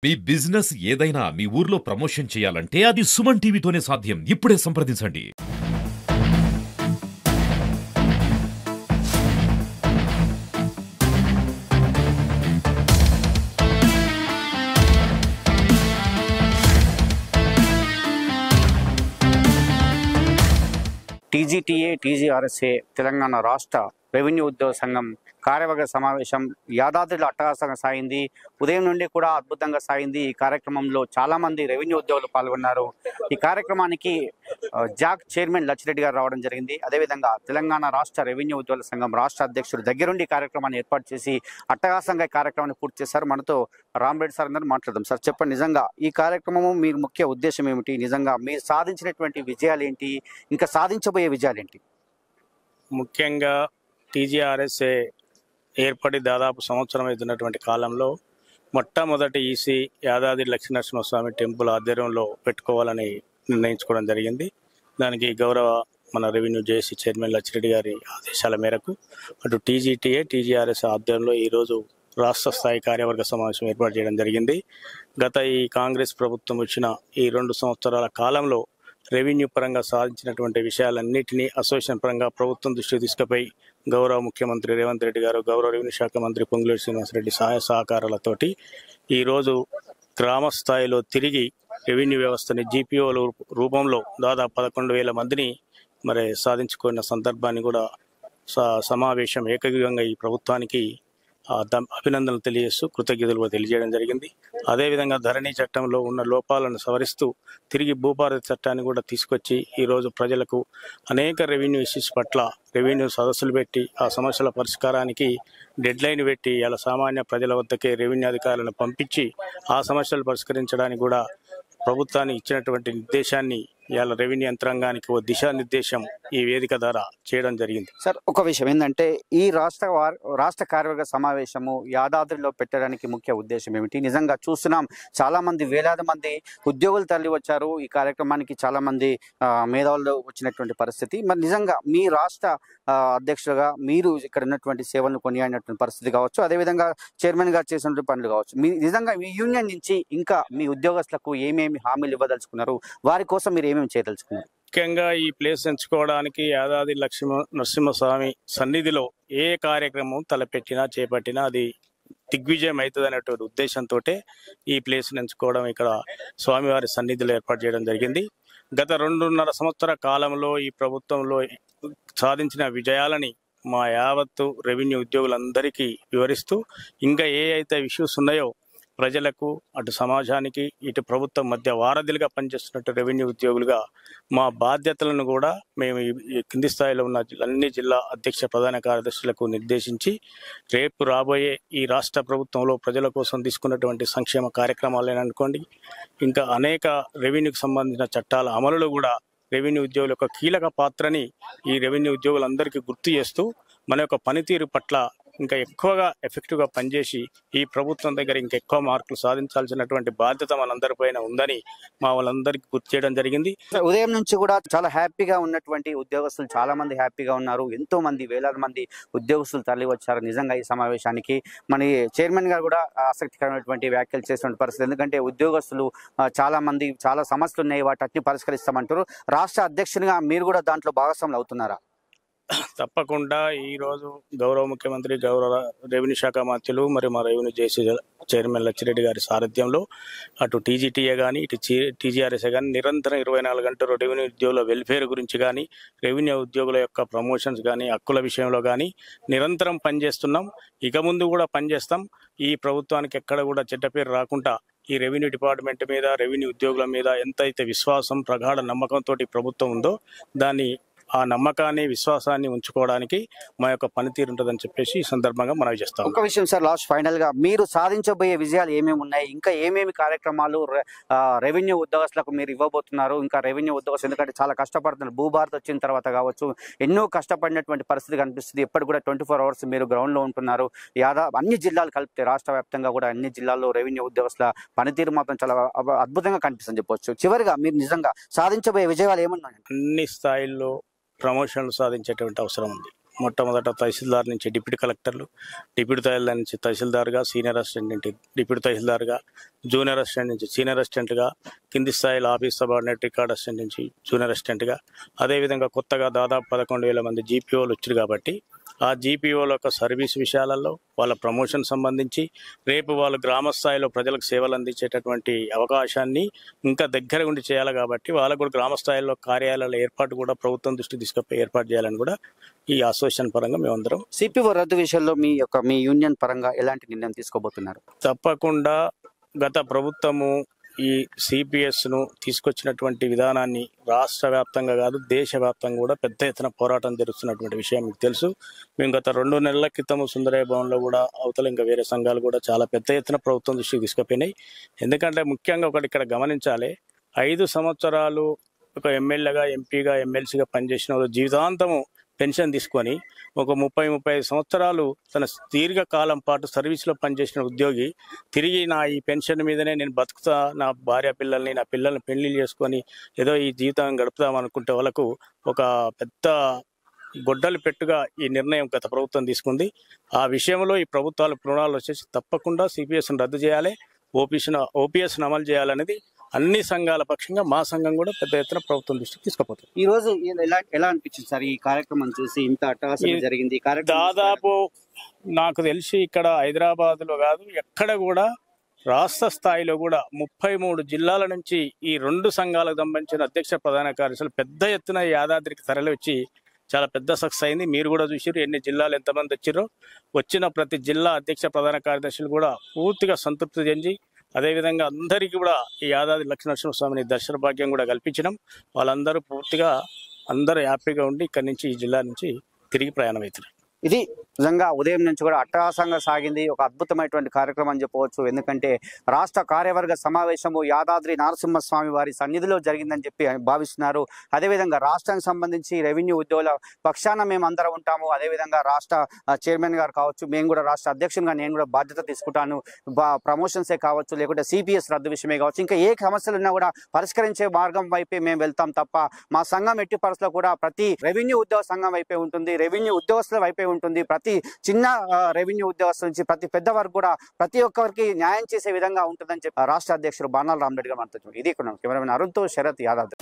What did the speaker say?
మీ business ఏదైనా మీ ఊర్లో promotion చేయాలంటే అది సుమన్ టీవీతోనే సాధ్యం. ఇప్పుడే సంప్రదించండి. టీజీటీఏ టీజీఆర్ఎస్ఏ తెలంగాణ రాష్ట్ర రెవెన్యూ ఉద్యోగ సంఘం కార్యవర్గ సమావేశం యాదాద్రిలో అట్టహాసంగా సాగింది. ఉదయం నుండి కూడా అద్భుతంగా సాగింది. ఈ కార్యక్రమంలో చాలా మంది రెవెన్యూ ఉద్యోగులు పాల్గొన్నారు. ఈ కార్యక్రమానికి జాక్ చైర్మన్ లచ్చిరెడ్డి గారు రావడం జరిగింది. అదేవిధంగా తెలంగాణ రాష్ట్ర రెవెన్యూ ఉద్యోగుల సంఘం రాష్ట్ర అధ్యక్షుడు దగ్గరుండి కార్యక్రమాన్ని ఏర్పాటు చేసి అట్టహాసంగా ఈ కార్యక్రమాన్ని పూర్తి చేశారు. మనతో రామరెడ్డి సార్ అందరూ మాట్లాడదాం. సార్ చెప్పండి, నిజంగా ఈ కార్యక్రమం మీరు ముఖ్య ఉద్దేశం ఏమిటి? నిజంగా మీరు సాధించినటువంటి విజయాలు ఏంటి? ఇంకా సాధించబోయే విజయాలు ఏంటి? ముఖ్యంగా టీజీఆర్ఎస్ఏ ఏర్పడి దాదాపు సంవత్సరం అవుతున్నటువంటి కాలంలో మొట్టమొదటి ఈసీ యాదాద్రి లక్ష్మీనరసింహస్వామి టెంపుల్ ఆధ్వర్యంలో పెట్టుకోవాలని నిర్ణయించుకోవడం జరిగింది. దానికి గౌరవ మన రెవెన్యూ జేసీ చైర్మన్ లచ్చిరెడ్డి గారి ఆదేశాల మేరకు అటు టీజీటీఏ టీజీఆర్ఎస్ ఆధ్వర్యంలో ఈరోజు రాష్ట్ర స్థాయి కార్యవర్గ సమావేశం ఏర్పాటు చేయడం జరిగింది. గత ఈ కాంగ్రెస్ ప్రభుత్వం వచ్చిన ఈ 2 సంవత్సరాల కాలంలో రెవెన్యూ పరంగా సాధించినటువంటి విషయాలన్నింటినీ అసోసియేషన్ పరంగా ప్రభుత్వం దృష్టికి తీసుకుపోయి గౌరవ ముఖ్యమంత్రి రేవంత్ రెడ్డి గారు, గౌరవ రెవెన్యూ శాఖ మంత్రి పొంగులేటి శ్రీనివాసరెడ్డి సహాయ సహకారాలతోటి ఈరోజు గ్రామ స్థాయిలో తిరిగి రెవెన్యూ వ్యవస్థని జీపీఓల రూపంలో దాదాపు 11,000 మందిని మరి సాధించుకున్న సందర్భాన్ని కూడా సమావేశం ఏకగ్రీవంగా ఈ ప్రభుత్వానికి అభినందనలు తెలియజేస్తూ కృతజ్ఞతలు తెలియజేయడం జరిగింది. అదేవిధంగా ధరణి చట్టంలో ఉన్న లోపాలను సవరిస్తూ తిరిగి భూపారతి చట్టాన్ని కూడా తీసుకొచ్చి ఈరోజు ప్రజలకు అనేక రెవెన్యూ ఇష్యూస్ పట్ల రెవెన్యూ సదస్సులు పెట్టి ఆ సమస్యల పరిష్కారానికి డెడ్ లైన్ పెట్టి ఇలా సామాన్య ప్రజల వద్దకే రెవెన్యూ అధికారులను పంపించి ఆ సమస్యలు పరిష్కరించడానికి కూడా ప్రభుత్వాన్ని ఇచ్చినటువంటి నిర్దేశాన్ని ఇవాళ రెవెన్యూ యంత్రాంగానికి ఓ దిశానిర్దేశం ఈ వేదిక ద్వారా చేయడం జరిగింది. సార్, ఒక విషయం ఏంటంటే ఈ రాష్ట్ర కార్యవర్గ సమావేశము యాదాద్రిలో పెట్టడానికి ముఖ్య ఉద్దేశం ఏమిటి? నిజంగా చూస్తున్నాం, చాలా మంది వేలాది మంది ఉద్యోగులు తరలి వచ్చారు. ఈ కార్యక్రమానికి చాలా మంది మేధావులు వచ్చినటువంటి పరిస్థితి. మరి నిజంగా మీ రాష్ట్ర అధ్యక్షులుగా మీరు ఇక్కడ ఉన్నటువంటి సేవలను కొనియాడినటువంటి పరిస్థితి కావచ్చు, అదేవిధంగా చైర్మన్ గారు చేసినటువంటి పనులు కావచ్చు. మీ నిజంగా మీ యూనియన్ నుంచి ఇంకా మీ ఉద్యోగస్తులకు ఏమేమి హామీలు ఇవ్వదలుచుకున్నారు? వారి కోసం మీరు ఏమేమి చేయదలుచుకున్నారు? ముఖ్యంగా ఈ ప్లేస్ ఎంచుకోవడానికి యాదాద్రి నరసింహస్వామి సన్నిధిలో ఏ కార్యక్రమం తలపెట్టినా చేపట్టినా అది దిగ్విజయం అవుతుంది అనేటువంటి ఉద్దేశంతో ఈ ప్లేస్ ఎంచుకోవడం ఇక్కడ స్వామివారి సన్నిధిలో ఏర్పాటు చేయడం జరిగింది. గత 2.5 సంవత్సర కాలంలో ఈ ప్రభుత్వంలో సాధించిన విజయాలని మా యావత్తు రెవెన్యూ ఉద్యోగులందరికీ వివరిస్తూ ఇంకా ఏ అయితే ఇష్యూస్ ఉన్నాయో ప్రజలకు అటు సమాజానికి ఇటు ప్రభుత్వం మధ్య వారధిలుగా పనిచేస్తున్నట్టు రెవెన్యూ ఉద్యోగులుగా మా బాధ్యతలను కూడా మేము కింది స్థాయిలో ఉన్న అన్ని జిల్లా అధ్యక్ష ప్రధాన కార్యదర్శులకు నిర్దేశించి రేపు రాబోయే ఈ రాష్ట్ర ప్రభుత్వంలో ప్రజల కోసం తీసుకున్నటువంటి సంక్షేమ కార్యక్రమాలు అనుకోండి, ఇంకా అనేక రెవెన్యూకి సంబంధించిన చట్టాల అమలులో కూడా రెవెన్యూ ఉద్యోగుల యొక్క కీలక పాత్రని ఈ రెవెన్యూ ఉద్యోగులందరికీ గుర్తు చేస్తూ మన యొక్క పనితీరు పట్ల ఇంకా ఎక్కువగా ఎఫెక్టివ్గా పనిచేసి ఈ ప్రభుత్వం దగ్గర ఇంకా ఎక్కువ మార్కులు సాధించాల్సినటువంటి బాధ్యత మనందరిపైన ఉందని మా వాళ్ళందరికీ గుర్తు చేయడం జరిగింది. ఉదయం నుంచి కూడా చాలా హ్యాపీగా ఉన్నటువంటి ఉద్యోగస్తులు చాలా మంది హ్యాపీగా ఉన్నారు. ఎంతో మంది వేలాది మంది ఉద్యోగస్తులు తరలి వచ్చారు నిజంగా ఈ సమావేశానికి. మన చైర్మన్ గారు కూడా ఆసక్తికరమైనటువంటి వ్యాఖ్యలు చేసిన పరిస్థితి. ఎందుకంటే ఉద్యోగస్తులు చాలా మంది చాలా సమస్యలు ఉన్నాయి, వాటిని పరిష్కరిస్తామంటారు. రాష్ట్ర అధ్యక్షునిగా మీరు కూడా దాంట్లో భాగస్వాములు అవుతున్నారా? తప్పకుండా ఈరోజు గౌరవ ముఖ్యమంత్రి, గౌరవ రెవెన్యూ శాఖ మంత్రులు మరియు మా రెవెన్యూ జేసీ చైర్మన్ లచ్చిరెడ్డి గారి సారథ్యంలో అటు టీజీటీఏ కానీ ఇటు టీజీఆర్ఎస్ఏ కానీ నిరంతరం 24 గంటలు రెవెన్యూ ఉద్యోగుల వెల్ఫేర్ గురించి కానీ రెవెన్యూ ఉద్యోగుల యొక్క ప్రమోషన్స్ కానీ హక్కుల విషయంలో కానీ నిరంతరం పనిచేస్తున్నాం. ఇక ముందు కూడా పనిచేస్తాం. ఈ ప్రభుత్వానికి ఎక్కడ కూడా చెడ్డ పేరు రాకుండా ఈ రెవెన్యూ డిపార్ట్మెంట్ మీద రెవెన్యూ ఉద్యోగుల మీద ఎంతైతే విశ్వాసం ప్రగాఢ నమ్మకంతో ప్రభుత్వం ఉందో దాన్ని ఆ నమ్మకాన్ని విశ్వాసాన్ని ఉంచుకోవడానికి మా యొక్క పనితీరు ఉంటుందని చెప్పేసి ఈ సందర్భంగా మనవి చేస్తాం. ఒక విషయం సార్, లాస్ట్ ఫైనల్ గా మీరు సాధించబోయే విజయాలు ఏమేమి ఉన్నాయి? ఇంకా ఏమేమి కార్యక్రమాలు రెవెన్యూ ఉద్యోగస్తులకు మీరు ఇవ్వబోతున్నారు? ఇంకా రెవెన్యూ ఉద్యోగస్తులు ఎందుకంటే చాలా కష్టపడుతున్నారు. భూభారత్ వచ్చిన తర్వాత కావచ్చు ఎన్నో కష్టపడినటువంటి పరిస్థితి కనిపిస్తుంది. ఎప్పటికి కూడా 24 hours మీరు గ్రౌండ్ లో ఉంటున్నారు. అన్ని జిల్లాలు కలిపితే రాష్ట్ర వ్యాప్తంగా కూడా అన్ని జిల్లాల్లో రెవెన్యూ ఉద్యోగస్తుల పనితీరు మాత్రం చాలా అద్భుతంగా కనిపిస్తుంది చెప్పవచ్చు. చివరిగా మీరు నిజంగా సాధించబోయే విజయాలు ఏమున్నాయి? అన్ని స్థాయిల్లో ప్రమోషన్లు సాధించేటువంటి అవసరం ఉంది. మొట్టమొదట తహసీల్దార్ నుంచి డిప్యూటీ కలెక్టర్లు, డిప్యూటీ తహసీల్దార్ నుంచి తహసీల్దార్గా, సీనియర్ అసిస్టెంట్ నుంచి డిప్యూటీ తహసీల్దార్గా, జూనియర్ అసిస్టెంట్ నుంచి సీనియర్ అసిస్టెంట్గా, కింది స్థాయిలో ఆఫీస్ సబార్డినేట్ రికార్డ్ అసిస్టెంట్ నుంచి జూనియర్ అసిస్టెంట్గా, అదేవిధంగా కొత్తగా దాదాపు 11,000 మంది జీపీఓలు వచ్చారు కాబట్టి ఆ జీపీఓల యొక్క సర్వీస్ విషయాలలో వాళ్ళ ప్రమోషన్ సంబంధించి రేపు వాళ్ళు గ్రామ స్థాయిలో ప్రజలకు సేవలు అందించేటటువంటి అవకాశాన్ని ఇంకా దగ్గర ఉండి చేయాలి కాబట్టి వాళ్ళకు కూడా గ్రామ స్థాయిలో కార్యాలయాల ఏర్పాటు కూడా ప్రభుత్వం దృష్టికి తీసుకుపోయి ఏర్పాటు చేయాలని కూడా ఈ అసోసియేషన్ పరంగా మేమందరం సిపిఓ రద్దు విషయంలో మీ యూనియన్ పరంగా ఎలాంటి నిర్ణయం తీసుకోబోతున్నారు? తప్పకుండా గత ప్రభుత్వము ఈ సిపిఎస్ను తీసుకొచ్చినటువంటి విధానాన్ని రాష్ట్ర వ్యాప్తంగా కాదు దేశవ్యాప్తంగా కూడా పెద్ద ఎత్తున పోరాటం జరుగుతున్నటువంటి విషయం మీకు తెలుసు. మేము గత 2 నెలల క్రితం సుందరయ్య భవన్లో కూడా అవతల ఇంకా వేరే సంఘాలు కూడా చాలా పెద్ద ఎత్తున ప్రభుత్వం దృష్టికి తీసుకుపోయినాయి. ఎందుకంటే ముఖ్యంగా ఒకటి ఇక్కడ గమనించాలి, 5 సంవత్సరాలు ఒక ఎమ్మెల్యేగా, ఎంపీగా, ఎమ్మెల్సీగా పనిచేసిన వాళ్ళు జీవితాంతము పెన్షన్ తీసుకొని ఒక 30-35 సంవత్సరాలు తన దీర్ఘకాలం పాటు సర్వీస్లో పనిచేసిన ఉద్యోగి తిరిగి నా ఈ పెన్షన్ మీదనే నేను బతుకుతా, నా భార్య పిల్లల్ని, నా పిల్లల్ని పెళ్లి చేసుకొని ఏదో ఈ జీవితం గడుపుదాం అనుకుంటే వాళ్ళకు ఒక పెద్ద గొడ్డలు పెట్టుగా ఈ నిర్ణయం గత ప్రభుత్వం తీసుకుంది. ఆ విషయంలో ఈ ప్రభుత్వాలు పునరాలు వచ్చేసి తప్పకుండా సిపిఎస్ను రద్దు చేయాలి, ఓపీఎస్ను అమలు చేయాలనేది అన్ని సంఘాల పక్షంగా మా సంఘం కూడా పెద్ద ఎత్తున ప్రభుత్వం దృష్టికి తీసుకుపోతుంది. ఈ రోజు ఎలా అనిపించింది సార్ ఈ కార్యక్రమం చూసి? ఇంత అట్టహాసంగా జరిగింది దాదాపు నాకు తెలిసి ఇక్కడ హైదరాబాద్ లో కాదు ఎక్కడ కూడా రాష్ట్ర స్థాయిలో కూడా 33 జిల్లాల నుంచి ఈ 2 సంఘాలకు సంబంధించిన అధ్యక్ష ప్రధాన కార్యదర్శులు పెద్ద ఎత్తున యాదాద్రికి తరలి వచ్చి చాలా పెద్ద సక్సెస్ అయింది. మీరు కూడా చూసారు ఎన్ని జిల్లాలు ఎంతమంది వచ్చారో. వచ్చిన ప్రతి జిల్లా అధ్యక్ష ప్రధాన కార్యదర్శులు కూడా పూర్తిగా సంతృప్తి చెంది అదేవిధంగా అందరికీ కూడా ఈ యాదాద్రి లక్ష్మీనరసింహస్వామిని దర్శన భాగ్యం కూడా కల్పించడం, వాళ్ళందరూ పూర్తిగా అందరూ హ్యాపీగా ఉండి ఇక్కడి నుంచి ఈ జిల్లా నుంచి తిరిగి ప్రయాణం అవుతున్నారు. ఇది నిజంగా ఉదయం నుంచి కూడా అట్టహాసంగా సాగింది. ఒక అద్భుతమైనటువంటి కార్యక్రమం అని చెప్పవచ్చు. ఎందుకంటే రాష్ట్ర కార్యవర్గ సమావేశము యాదాద్రి నరసింహస్వామి వారి సన్నిధిలో జరిగిందని చెప్పి భావిస్తున్నారు. అదేవిధంగా రాష్ట్రానికి సంబంధించి రెవెన్యూ ఉద్యోగుల పక్షాన మేము అందరం ఉంటాము. అదేవిధంగా రాష్ట్ర చైర్మన్ గారు కావచ్చు, మేము కూడా రాష్ట్ర అధ్యక్షునిగా నేను కూడా బాధ్యత తీసుకుంటాను. ప్రమోషన్సే కావచ్చు, లేకుంటే సిపిఎస్ రద్దు విషయమే కావచ్చు, ఇంకా ఏ సమస్యలు ఉన్నా కూడా పరిష్కరించే మార్గం వైపే మేము వెళ్తాం తప్ప మా సంఘం ఎట్టి పరిస్థితుల్లో కూడా ప్రతి రెవెన్యూ ఉద్యోగ సంఘం వైపే ఉంటుంది, రెవెన్యూ ఉద్యోగస్తుల వైపే ఉంటుంది. ప్రతి చిన్న రెవెన్యూ ఉద్యోగస్తుల నుంచి ప్రతి పెద్ద వరకు కూడా ప్రతి ఒక్కరికి న్యాయం చేసే విధంగా ఉంటుందని చెప్పి రాష్ట్ర అధ్యక్షుడు బాణాల రామరెడ్డి గారు మాట్లాడుతున్నారు. ఇది కెమెరామెన్ అరుణ్తో శరత్ యాదవ్.